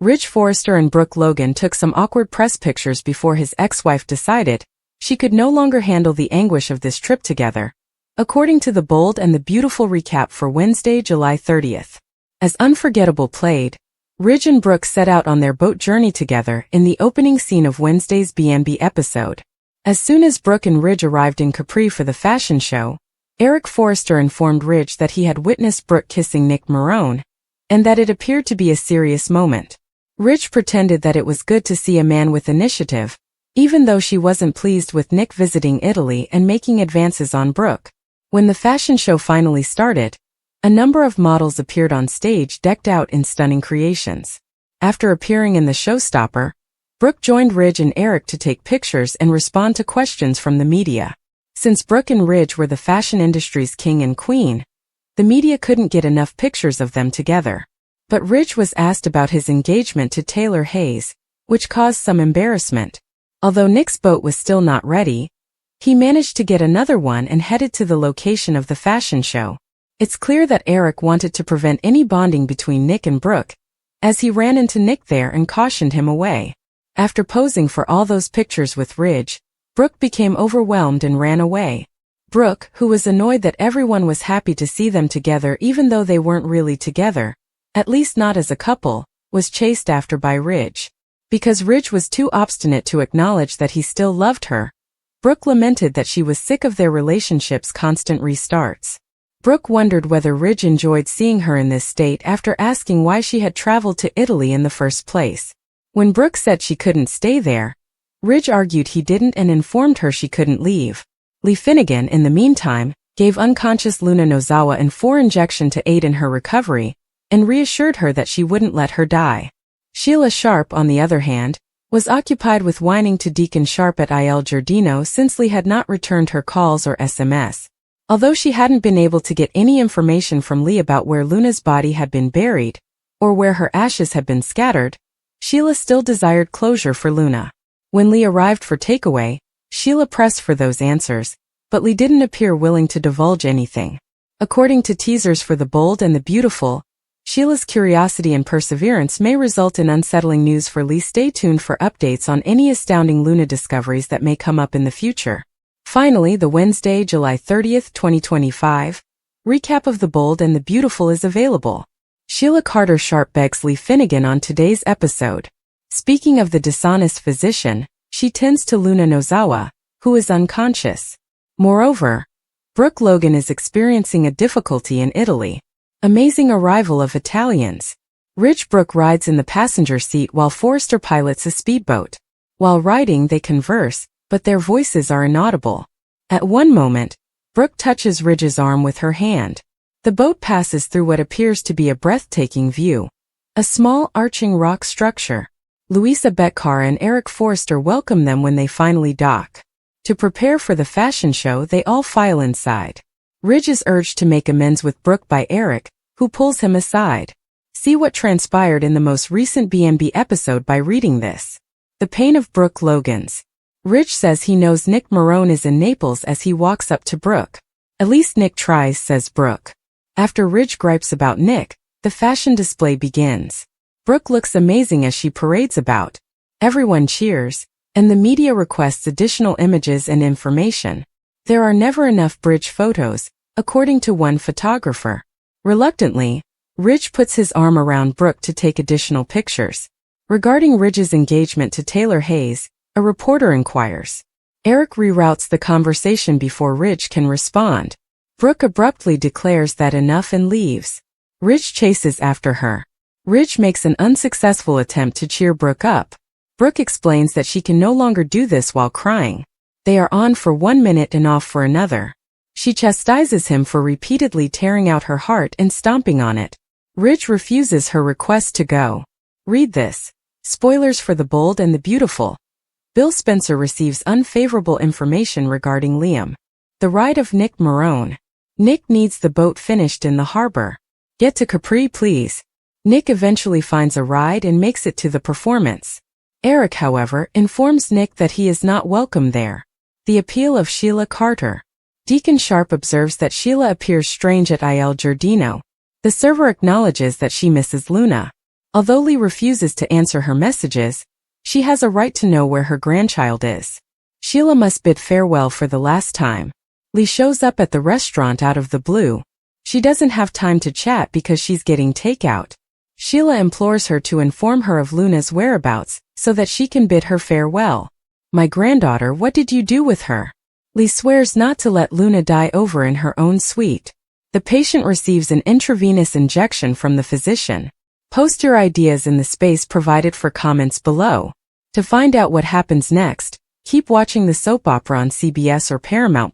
Ridge Forrester and Brooke Logan took some awkward press pictures before his ex-wife decided she could no longer handle the anguish of this trip together, according to the Bold and the Beautiful recap for Wednesday, July 30th. As Unforgettable played, Ridge and Brooke set out on their boat journey together in the opening scene of Wednesday's B&B episode. As soon as Brooke and Ridge arrived in Capri for the fashion show, Eric Forrester informed Ridge that he had witnessed Brooke kissing Nick Marone, and that it appeared to be a serious moment. Ridge pretended that it was good to see a man with initiative, even though she wasn't pleased with Nick visiting Italy and making advances on Brooke. When the fashion show finally started, a number of models appeared on stage decked out in stunning creations. After appearing in the showstopper, Brooke joined Ridge and Eric to take pictures and respond to questions from the media. Since Brooke and Ridge were the fashion industry's king and queen, the media couldn't get enough pictures of them together. But Ridge was asked about his engagement to Taylor Hayes, which caused some embarrassment. Although Nick's boat was still not ready, he managed to get another one and headed to the location of the fashion show. It's clear that Eric wanted to prevent any bonding between Nick and Brooke, as he ran into Nick there and cautioned him away. After posing for all those pictures with Ridge, Brooke became overwhelmed and ran away. Brooke, who was annoyed that everyone was happy to see them together even though they weren't really together, at least not as a couple, was chased after by Ridge. Because Ridge was too obstinate to acknowledge that he still loved her, Brooke lamented that she was sick of their relationship's constant restarts. Brooke wondered whether Ridge enjoyed seeing her in this state after asking why she had traveled to Italy in the first place. When Brooke said she couldn't stay there, Ridge argued he didn't and informed her she couldn't leave. Lee Finnegan, in the meantime, gave unconscious Luna Nozawa an 4 injection to aid in her recovery, and reassured her that she wouldn't let her die. Sheila Sharp, on the other hand, was occupied with whining to Deacon Sharp at Il Giardino since Lee had not returned her calls or SMS. Although she hadn't been able to get any information from Lee about where Luna's body had been buried, or where her ashes had been scattered, Sheila still desired closure for Luna. When Lee arrived for takeaway, Sheila pressed for those answers, but Lee didn't appear willing to divulge anything. According to teasers for The Bold and the Beautiful, Sheila's curiosity and perseverance may result in unsettling news for Lee. Stay tuned for updates on any astounding Luna discoveries that may come up in the future. Finally, the Wednesday, July 30th, 2025, recap of The Bold and the Beautiful is available. Sheila Carter Sharp begs Lee Finnegan on today's episode. Speaking of the dishonest physician, she tends to Luna Nozawa, who is unconscious. Moreover, Brooke Logan is experiencing a difficulty in Italy. Amazing arrival of Italians. Ridge Brooke rides in the passenger seat while Forrester pilots a speedboat. While riding, they converse, but their voices are inaudible. At one moment, Brooke touches Ridge's arm with her hand. The boat passes through what appears to be a breathtaking view. A small arching rock structure. Louisa Betcar and Eric Forrester welcome them when they finally dock. To prepare for the fashion show, they all file inside. Ridge is urged to make amends with Brooke by Eric, who pulls him aside. See what transpired in the most recent B&B episode by reading this. The pain of Brooke Logan's. Ridge says he knows Nick Marone is in Naples as he walks up to Brooke. At least Nick tries, says Brooke. After Ridge gripes about Nick, the fashion display begins. Brooke looks amazing as she parades about. Everyone cheers, and the media requests additional images and information. There are never enough bridge photos, according to one photographer. Reluctantly, Ridge puts his arm around Brooke to take additional pictures. Regarding Ridge's engagement to Taylor Hayes, a reporter inquires. Eric reroutes the conversation before Ridge can respond. Brooke abruptly declares that enough and leaves. Ridge chases after her. Ridge makes an unsuccessful attempt to cheer Brooke up. Brooke explains that she can no longer do this while crying. They are on for 1 minute and off for another. She chastises him for repeatedly tearing out her heart and stomping on it. Ridge refuses her request to go. Read this. Spoilers for The Bold and the Beautiful. Bill Spencer receives unfavorable information regarding Liam. The ride of Nick Marone. Nick needs the boat finished in the harbor. Get to Capri, please. Nick eventually finds a ride and makes it to the performance. Eric, however, informs Nick that he is not welcome there. The appeal of Sheila Carter. Deacon Sharp observes that Sheila appears strange at Il Giardino. The server acknowledges that she misses Luna. Although Lee refuses to answer her messages, she has a right to know where her grandchild is. Sheila must bid farewell for the last time. Lee shows up at the restaurant out of the blue. She doesn't have time to chat because she's getting takeout. Sheila implores her to inform her of Luna's whereabouts so that she can bid her farewell. My granddaughter, what did you do with her? Lee swears not to let Luna die over in her own suite. The patient receives an intravenous injection from the physician. Post your ideas in the space provided for comments below. To find out what happens next, keep watching the soap opera on CBS or Paramount+.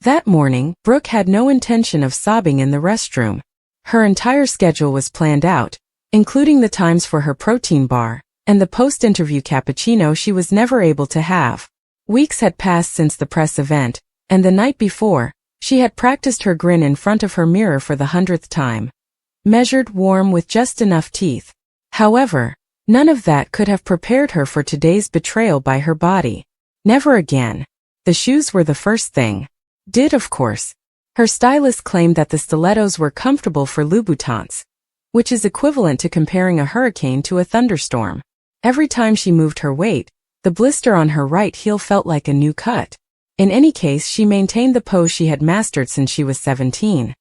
That morning, Brooke had no intention of sobbing in the restroom. Her entire schedule was planned out, including the times for her protein bar, and the post-interview cappuccino she was never able to have. Weeks had passed since the press event, and the night before, she had practiced her grin in front of her mirror for the 100th time. Measured, warm, with just enough teeth. However, none of that could have prepared her for today's betrayal by her body. Never again. The shoes were the first thing. Did, of course. Her stylist claimed that the stilettos were comfortable for Louboutins, which is equivalent to comparing a hurricane to a thunderstorm. Every time she moved her weight, the blister on her right heel felt like a new cut. In any case, she maintained the pose she had mastered since she was 17.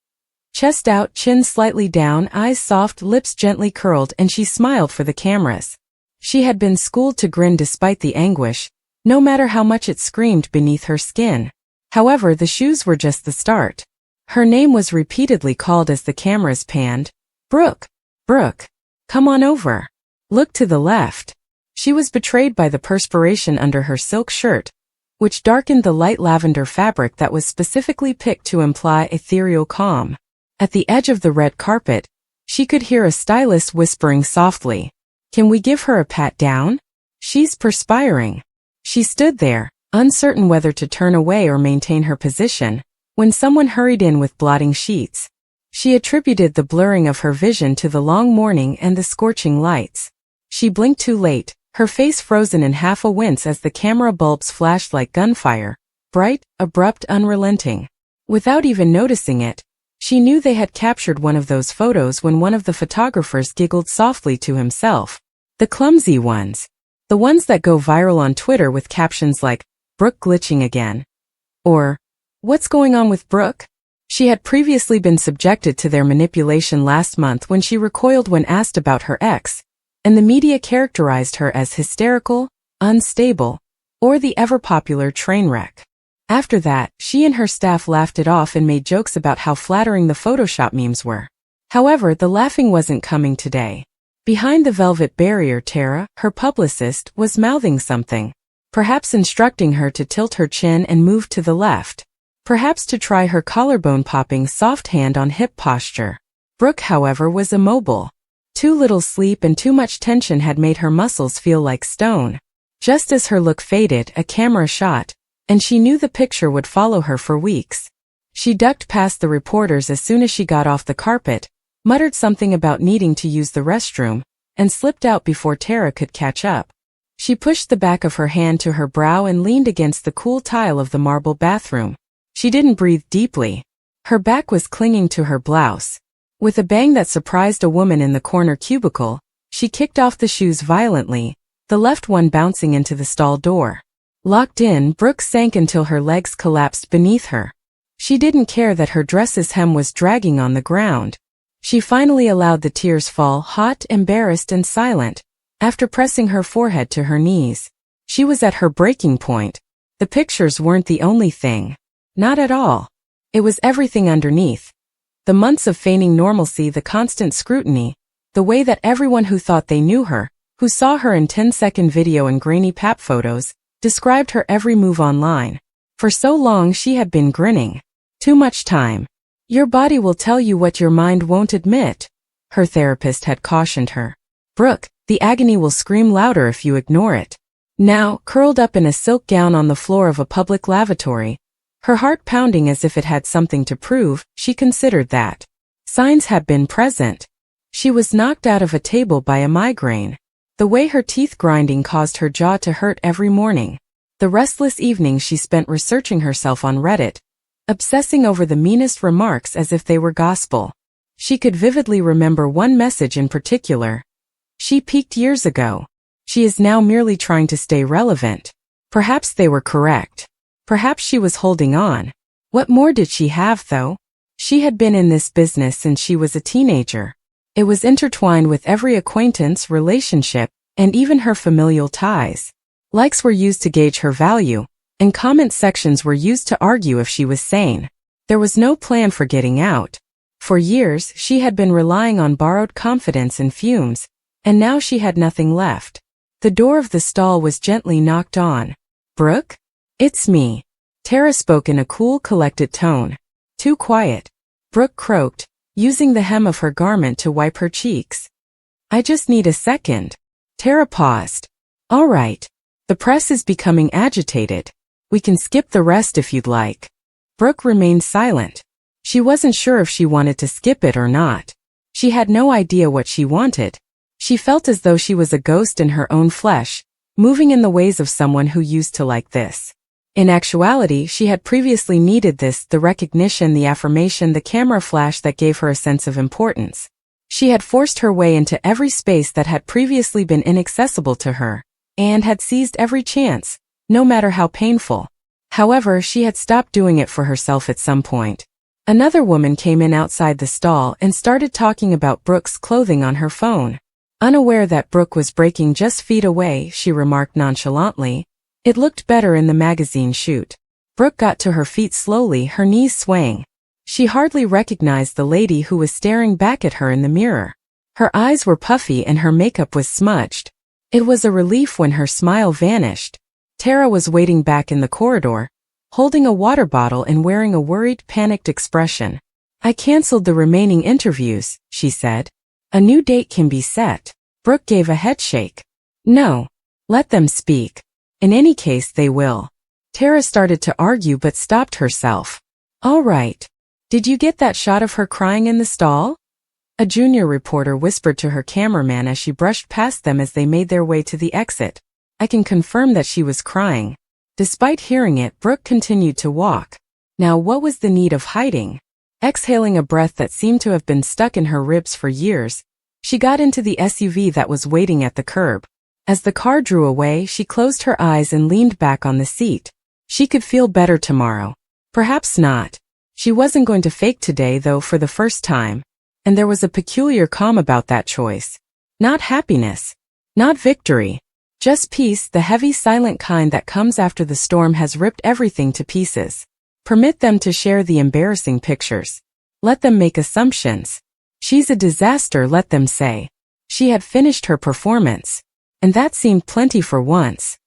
Chest out, chin slightly down, eyes soft, lips gently curled, and she smiled for the cameras. She had been schooled to grin despite the anguish, no matter how much it screamed beneath her skin. However, the shoes were just the start. Her name was repeatedly called as the cameras panned. Brooke, Brooke, come on over. Look to the left. She was betrayed by the perspiration under her silk shirt, which darkened the light lavender fabric that was specifically picked to imply ethereal calm. At the edge of the red carpet, she could hear a stylist whispering softly, "Can we give her a pat down? She's perspiring." She stood there, uncertain whether to turn away or maintain her position, when someone hurried in with blotting sheets. She attributed the blurring of her vision to the long morning and the scorching lights. She blinked too late, her face frozen in half a wince as the camera bulbs flashed like gunfire, bright, abrupt, unrelenting. Without even noticing it, she knew they had captured one of those photos when one of the photographers giggled softly to himself. The clumsy ones. The ones that go viral on Twitter with captions like, "Brooke glitching again." Or, "What's going on with Brooke?" She had previously been subjected to their manipulation last month when she recoiled when asked about her ex, and the media characterized her as hysterical, unstable, or the ever-popular train wreck. After that, she and her staff laughed it off and made jokes about how flattering the Photoshop memes were. However, the laughing wasn't coming today. Behind the velvet barrier, Tara, her publicist, was mouthing something. Perhaps instructing her to tilt her chin and move to the left. Perhaps to try her collarbone-popping soft hand-on-hip posture. Brooke, however, was immobile. Too little sleep and too much tension had made her muscles feel like stone. Just as her look faded, a camera shot, and she knew the picture would follow her for weeks. She ducked past the reporters as soon as she got off the carpet, muttered something about needing to use the restroom, and slipped out before Tara could catch up. She pushed the back of her hand to her brow and leaned against the cool tile of the marble bathroom. She didn't breathe deeply. Her back was clinging to her blouse. With a bang that surprised a woman in the corner cubicle, she kicked off the shoes violently, the left one bouncing into the stall door. Locked in, Brooke sank until her legs collapsed beneath her. She didn't care that her dress's hem was dragging on the ground. She finally allowed the tears fall, hot, embarrassed, and silent, after pressing her forehead to her knees. She was at her breaking point. The pictures weren't the only thing. Not at all. It was everything underneath. The months of feigning normalcy, the constant scrutiny, the way that everyone who thought they knew her, who saw her in 10-second video and grainy pap photos, described her every move online. For so long she had been grinning. Too much time. Your body will tell you what your mind won't admit, her therapist had cautioned her. Brooke, the agony will scream louder if you ignore it. Now, curled up in a silk gown on the floor of a public lavatory, her heart pounding as if it had something to prove, she considered that signs had been present. She was knocked out of a table by a migraine. The way her teeth grinding caused her jaw to hurt every morning. The restless evenings she spent researching herself on Reddit, obsessing over the meanest remarks as if they were gospel. She could vividly remember one message in particular. She peaked years ago. She is now merely trying to stay relevant. Perhaps they were correct. Perhaps she was holding on. What more did she have, though? She had been in this business since she was a teenager. It was intertwined with every acquaintance, relationship, and even her familial ties. Likes were used to gauge her value, and comment sections were used to argue if she was sane. There was no plan for getting out. For years, she had been relying on borrowed confidence and fumes, and now she had nothing left. The door of the stall was gently knocked on. "Brooke? It's me." Tara spoke in a cool, collected tone. "Too quiet," Brooke croaked, using the hem of her garment to wipe her cheeks. "I just need a second." Tara paused. "All right. The press is becoming agitated. We can skip the rest if you'd like." Brooke remained silent. She wasn't sure if she wanted to skip it or not. She had no idea what she wanted. She felt as though she was a ghost in her own flesh, moving in the ways of someone who used to like this. In actuality, she had previously needed this, the recognition, the affirmation, the camera flash that gave her a sense of importance. She had forced her way into every space that had previously been inaccessible to her, and had seized every chance, no matter how painful. However, she had stopped doing it for herself at some point. Another woman came in outside the stall and started talking about Brooke's clothing on her phone. Unaware that Brooke was breaking just feet away, she remarked nonchalantly, "It looked better in the magazine shoot." Brooke got to her feet slowly, her knees swaying. She hardly recognized the lady who was staring back at her in the mirror. Her eyes were puffy and her makeup was smudged. It was a relief when her smile vanished. Tara was waiting back in the corridor, holding a water bottle and wearing a worried, panicked expression. "I canceled the remaining interviews," she said. "A new date can be set." Brooke gave a headshake. "No. Let them speak. In any case, they will." Tara started to argue but stopped herself. "All right. Did you get that shot of her crying in the stall?" A junior reporter whispered to her cameraman as she brushed past them as they made their way to the exit. "I can confirm that she was crying." Despite hearing it, Brooke continued to walk. Now what was the need of hiding? Exhaling a breath that seemed to have been stuck in her ribs for years, she got into the SUV that was waiting at the curb. As the car drew away, she closed her eyes and leaned back on the seat. She could feel better tomorrow. Perhaps not. She wasn't going to fake today, though, for the first time. And there was a peculiar calm about that choice. Not happiness. Not victory. Just peace, the heavy, silent kind that comes after the storm has ripped everything to pieces. Permit them to share the embarrassing pictures. Let them make assumptions. She's a disaster, let them say. She had finished her performance. And that seemed plenty for once.